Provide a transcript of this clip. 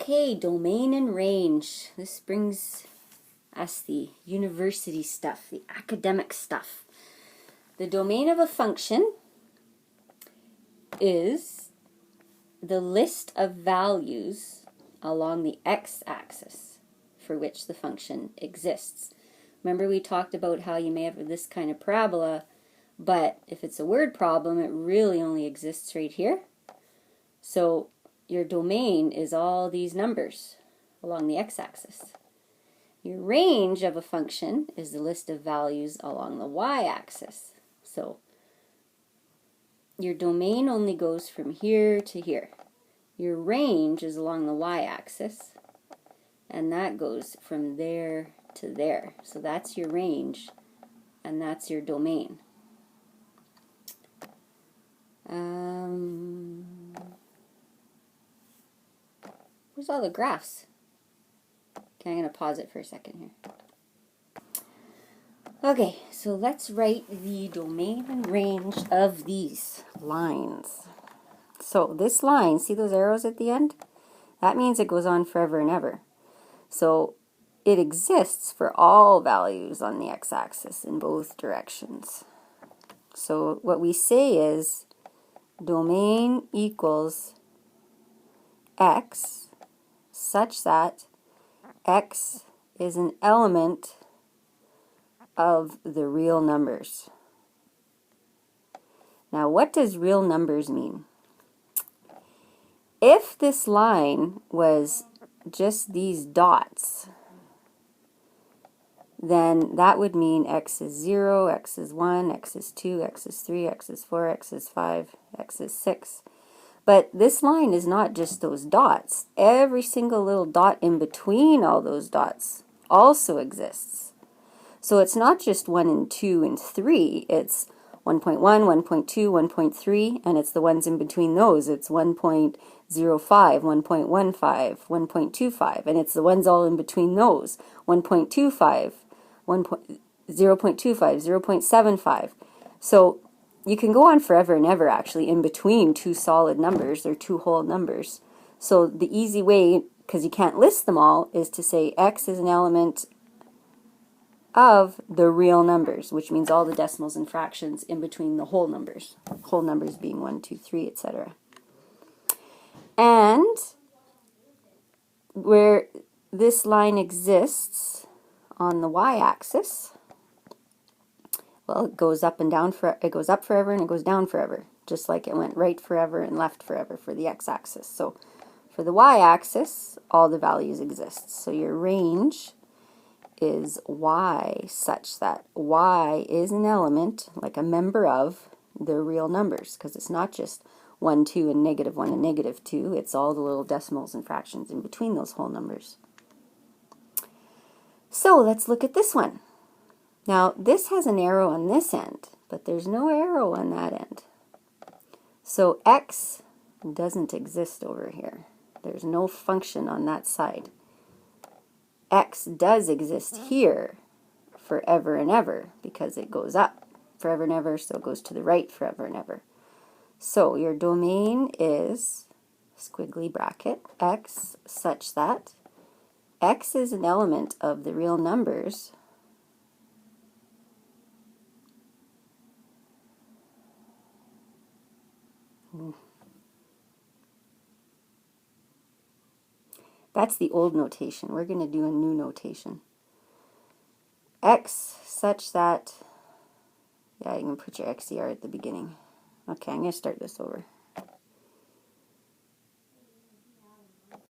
Okay, domain and range. This brings us the university stuff, the academic stuff. The domain of a function is the list of values along the x-axis for which the function exists. Remember we talked about how you may have this kind of parabola, but if it's a word problem, it really only exists right here. So your domain is all these numbers along the x-axis. Your range of a function is the list of values along the y-axis. So your domain only goes from here to here. Your range is along the y-axis, and that goes from there to there. So that's your range, and that's your domain. Where's all the graphs? Okay, I'm going to pause it for a second here. Okay, so let's write the domain and range of these lines. So this line, see those arrows at the end? That means it goes on forever and ever. So it exists for all values on the x-axis in both directions. So what we say is domain equals x such that x is an element of the real numbers. Now, what does real numbers mean? If this line was just these dots, then that would mean x is 0, x is 1, x is 2, x is 3, x is 4, x is 5, x is 6. But this line is not just those dots. Every single little dot in between all those dots also exists. So it's not just 1 and 2 and 3, it's 1.1, 1.2, 1.3, and it's the ones in between those. It's 1.05, 1.15, 1.25, and it's the ones all in between those. 1.25, 0.25, 0.75. So you can go on forever and ever actually in between two solid numbers or two whole numbers. So the easy way, because you can't list them all, is to say x is an element of the real numbers, which means all the decimals and fractions in between the whole numbers being 1, 2, 3, etc. And where this line exists on the y-axis, well, it goes up and down it goes up forever and it goes down forever, just like it went right forever and left forever for the x-axis. So for the y-axis, all the values exist. So your range is y such that y is an element, like a member of the real numbers, because it's not just 1, 2, and -1 and -2. It's all the little decimals and fractions in between those whole numbers. So let's look at this one. Now this has an arrow on this end, but there's no arrow on that end. So x doesn't exist over here. There's no function on that side. X does exist here forever and ever because it goes up forever and ever, so it goes to the right forever and ever. So your domain is squiggly bracket x such that x is an element of the real numbers That's the old notation. We're going to do a new notation. X such that, yeah, you can put your XCR at the beginning. Okay, I'm going to start this over.